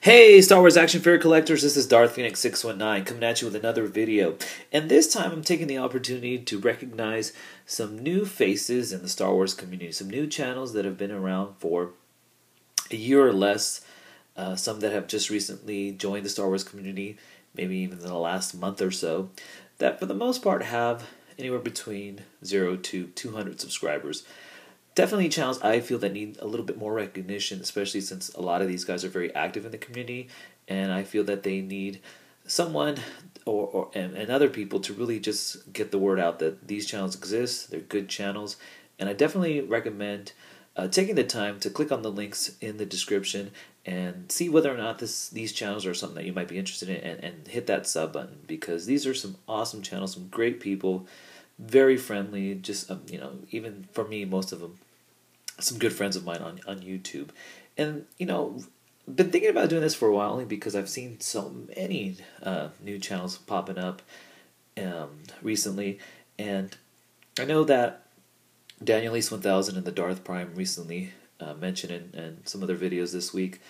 Hey, Star Wars action figure collectors, this is Darth Phoenix 619 coming at you with another video. And this time I'm taking the opportunity to recognize some new faces in the Star Wars community, some new channels that have been around for a year or less, some that have just recently joined the Star Wars community, maybe even in the last month or so, that for the most part have anywhere between 0 to 200 subscribers. Definitely channels I feel that need a little bit more recognition, especially since a lot of these guys are very active in the community, and I feel that they need someone and other people to really just get the word out that these channels exist. They're good channels, and I definitely recommend taking the time to click on the links in the description and see whether or not these channels are something that you might be interested in, and hit that sub button, because these are some awesome channels, some great people, very friendly, just even for me, most of them some good friends of mine on YouTube. And been thinking about doing this for a while, only because I've seen so many new channels popping up recently, and I know that Daniel East 1000 and the Darth Prime recently mentioned in some of their videos this week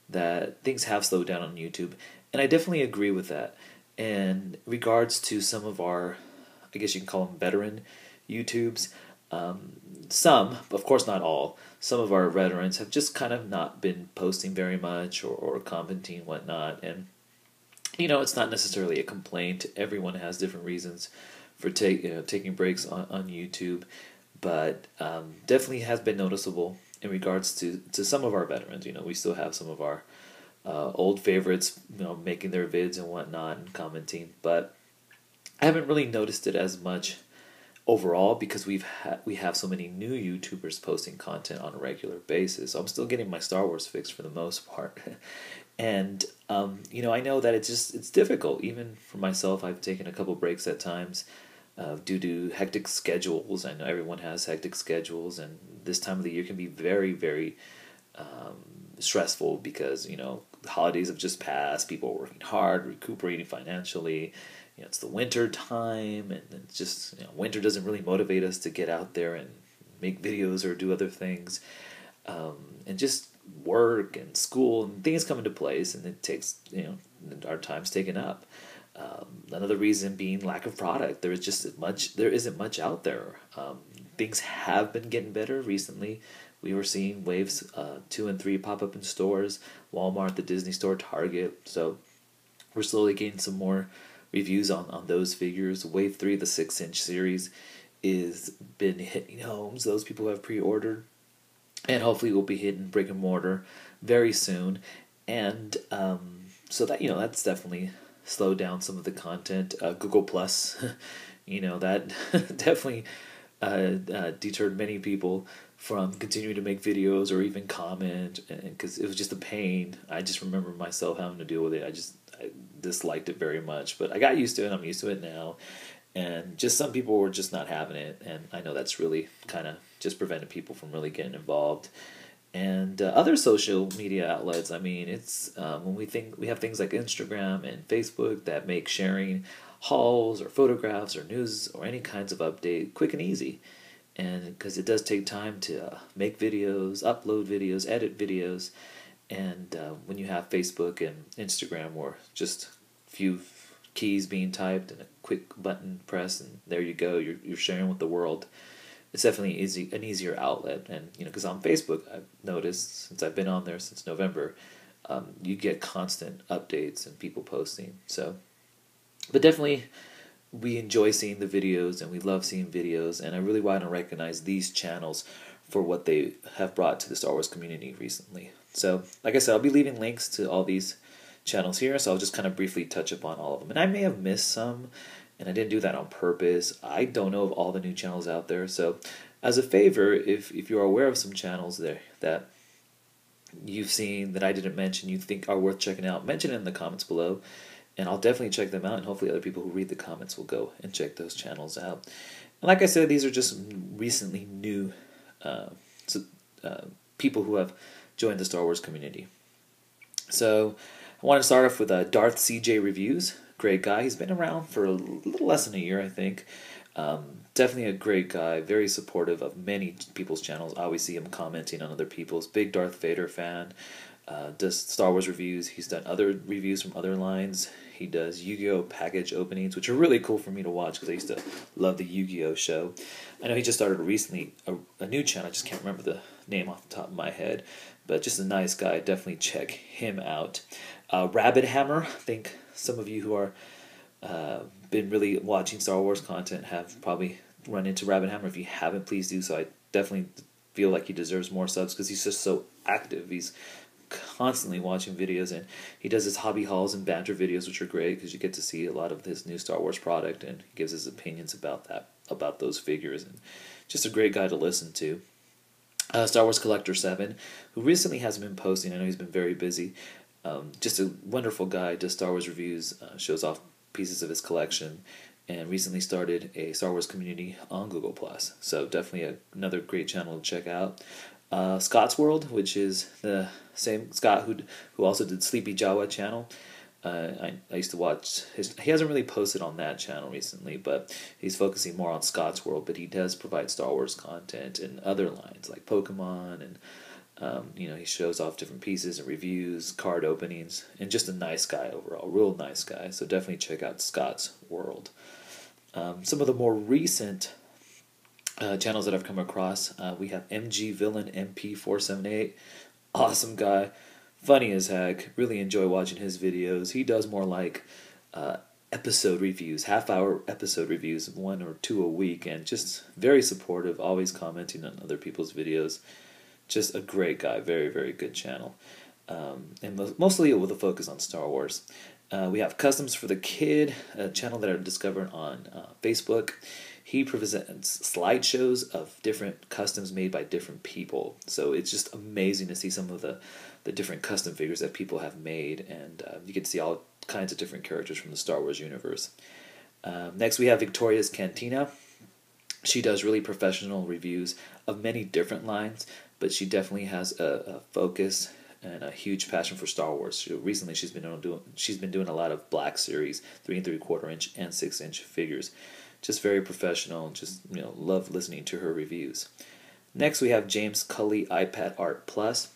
that things have slowed down on YouTube, and I definitely agree with that. And regards to some of our, I guess you can call them veteran YouTubes, some, of course not all, some of our veterans have just kind of not been posting very much or commenting and whatnot, and it's not necessarily a complaint. Everyone has different reasons for taking breaks on YouTube, but definitely has been noticeable in regards to some of our veterans. We still have some of our old favorites, making their vids and whatnot and commenting, but I haven't really noticed it as much overall, because we have so many new YouTubers posting content on a regular basis. So I'm still getting my Star Wars fix for the most part. And I know that it's difficult even for myself. I've taken a couple breaks at times due to hectic schedules. I know everyone has hectic schedules, and this time of the year can be very, very stressful, because the holidays have just passed. People are working hard, recuperating financially. It's the winter time, and it's just winter doesn't really motivate us to get out there and make videos or do other things, and just work and school and things come into place, and it takes our time's taken up. Another reason being lack of product. There isn't much out there. Things have been getting better recently. We were seeing waves 2 and 3 pop up in stores, Walmart, the Disney Store, Target. So we're slowly getting some more reviews on those figures. Wave 3, the 6-inch series, is been hitting homes. Those people who have pre-ordered, and hopefully will be hitting brick and mortar very soon. And so that that's definitely slowed down some of the content. Google Plus, that definitely deterred many people from continuing to make videos or even comment, because it was just a pain. I just remember myself having to deal with it. I disliked it very much, but I got used to it. I'm used to it now, and just some people were just not having it, and I know that's really kind of just prevented people from really getting involved. And other social media outlets, I mean, it's when we have things like Instagram and Facebook that make sharing hauls or photographs or news or any kinds of update quick and easy, and because it does take time to make videos, upload videos, edit videos. And when you have Facebook and Instagram, or just a few keys being typed and a quick button press, and there you go, you're sharing with the world. It's definitely an easier outlet. And because on Facebook, I've noticed, since I've been on there since November, you get constant updates and people posting. So, but definitely, we enjoy seeing the videos, and we love seeing videos, and I really want to recognize these channels for what they have brought to the Star Wars community recently. So, like I said, I'll be leaving links to all these channels here, so I'll just kind of briefly touch upon all of them. And I may have missed some, and I didn't do that on purpose. I don't know of all the new channels out there, so as a favor, if you're aware of some channels there that you've seen that I didn't mention, you think are worth checking out, mention it in the comments below, and I'll definitely check them out, and hopefully other people who read the comments will go and check those channels out. And like I said, these are just recently new people who have joined the Star Wars community. So I want to start off with Darth CJ Reviews. Great guy. He's been around for a little less than a year, I think. Definitely a great guy, very supportive of many people's channels. I always see him commenting on other people's. Big Darth Vader fan. Does Star Wars reviews. He's done other reviews from other lines. He does Yu-Gi-Oh! Package openings, which are really cool for me to watch because I used to love the Yu-Gi-Oh! Show. I know he just started recently a new channel. I just can't remember the name off the top of my head, but just a nice guy. Definitely check him out. Rabbit Hammer. I think some of you who are been really watching Star Wars content have probably run into Rabbit Hammer. If you haven't, please do so. I definitely feel like he deserves more subs because he's just so active. He's constantly watching videos, and he does his hobby hauls and banter videos, which are great because you get to see a lot of his new Star Wars product, and he gives his opinions about those figures, and just a great guy to listen to. Star Wars Collector 7, who recently hasn't been posting. I know he's been very busy. Just a wonderful guy, does Star Wars reviews, shows off pieces of his collection, and recently started a Star Wars community on Google+. So definitely another great channel to check out. Scott's World, which is the same Scott who also did Sleepy Jawa channel. I used to watch his. He hasn't really posted on that channel recently, but he's focusing more on Scott's World. But he does provide Star Wars content and other lines like Pokemon, and he shows off different pieces and reviews, card openings, and just a nice guy overall, real nice guy. So definitely check out Scott's World. Some of the more recent channels that I've come across, we have MG Villain MP478, awesome guy, funny as heck, really enjoy watching his videos. He does more like episode reviews, half-hour episode reviews, 1 or 2 a week, and just very supportive, always commenting on other people's videos. Just a great guy, very, very good channel. And mostly with a focus on Star Wars. We have Customs for the Kid, a channel that I discovered on Facebook. He presents slideshows of different customs made by different people. So it's just amazing to see some of the different custom figures that people have made. And you get to see all kinds of different characters from the Star Wars universe. Next we have Victoria's Cantina. She does really professional reviews of many different lines, but she definitely has a focus and a huge passion for Star Wars. Recently, she's been doing a lot of Black Series 3 3/4 inch and 6-inch figures. Just very professional. Just love listening to her reviews. Next, we have James Cully iPad Art Plus.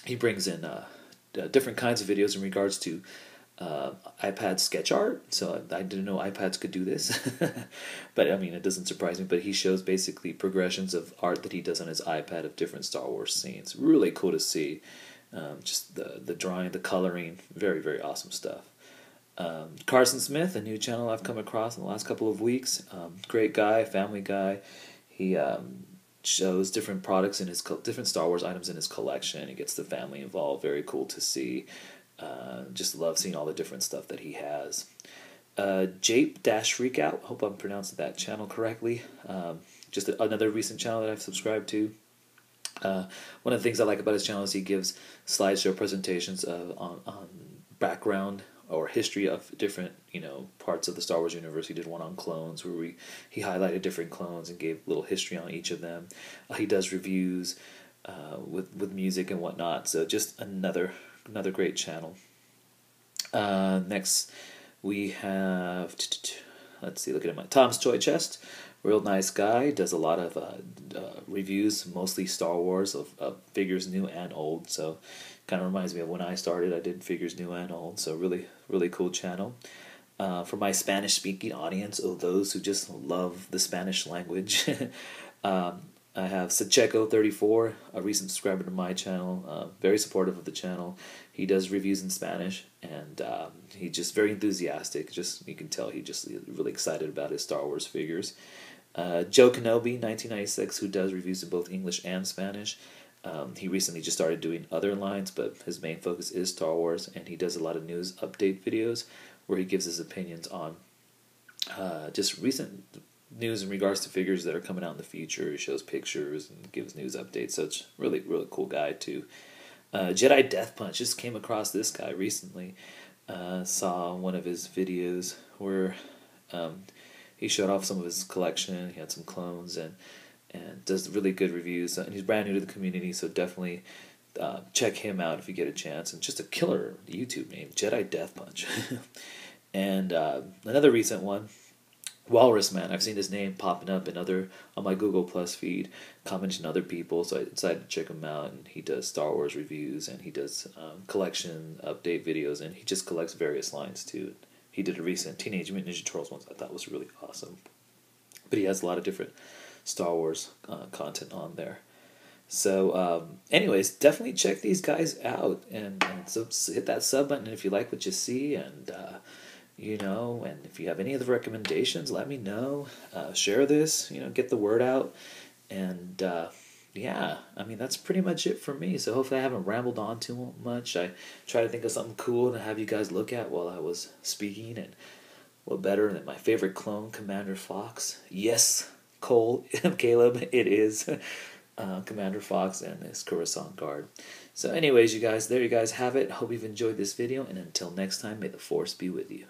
He brings in different kinds of videos in regards to iPad sketch art. So I didn't know iPads could do this, but I mean it doesn't surprise me. But he shows basically progressions of art that he does on his iPad of different Star Wars scenes. Really cool to see. Just the drawing, the coloring, very, very awesome stuff. Carson Smith, a new channel I've come across in the last couple of weeks. Great guy, family guy. He shows different products in his different Star Wars items in his collection. He gets the family involved. Very cool to see. Just love seeing all the different stuff that he has. Jape-Freakout, hope I'm pronouncing that channel correctly. Just another recent channel that I've subscribed to. One of the things I like about his channel is he gives slideshow presentations on background or history of different parts of the Star Wars universe. He did one on clones where he highlighted different clones and gave a little history on each of them. He does reviews with music and whatnot. So just another great channel. Next we have, let's see, looking at my Tom's Toy Chest. Real nice guy, does a lot of reviews, mostly Star Wars, of figures new and old. So kind of reminds me of when I started. I did figures new and old. So really, really cool channel. For my Spanish-speaking audience, those who just love the Spanish language, I have Sacheco34, a recent subscriber to my channel, very supportive of the channel. He does reviews in Spanish, and he's just very enthusiastic. Just you can tell he's just really excited about his Star Wars figures. Joe Kenobi, 1996, who does reviews in both English and Spanish. He recently just started doing other lines, but his main focus is Star Wars, and he does a lot of news update videos where he gives his opinions on just recent news in regards to figures that are coming out in the future. He shows pictures and gives news updates. So it's really, really cool guy too. Jedi Death Punch, just came across this guy recently. Saw one of his videos where he showed off some of his collection. He had some clones and does really good reviews. And he's brand new to the community, so definitely check him out if you get a chance. And just a killer YouTube name, Jedi Death Punch. And another recent one, Walrus Man. I've seen his name popping up in other on my Google Plus feed, commenting other people, so I decided to check him out. And he does Star Wars reviews, and he does collection update videos, and he just collects various lines too. He did a recent Teenage Mutant Ninja Turtles one I thought was really awesome, but he has a lot of different Star Wars content on there. So, anyways, definitely check these guys out, and so hit that sub button if you like what you see, and and if you have any other recommendations, let me know. Share this, get the word out, and yeah, I mean that's pretty much it for me. So hopefully I haven't rambled on too much. I try to think of something cool to have you guys look at while I was speaking, and what better than my favorite clone, Commander Fox? Yes, Cole, Caleb, it is. Commander Fox and his Coruscant Guard. So anyways, you guys, there you guys have it. Hope you've enjoyed this video, and until next time, may the Force be with you.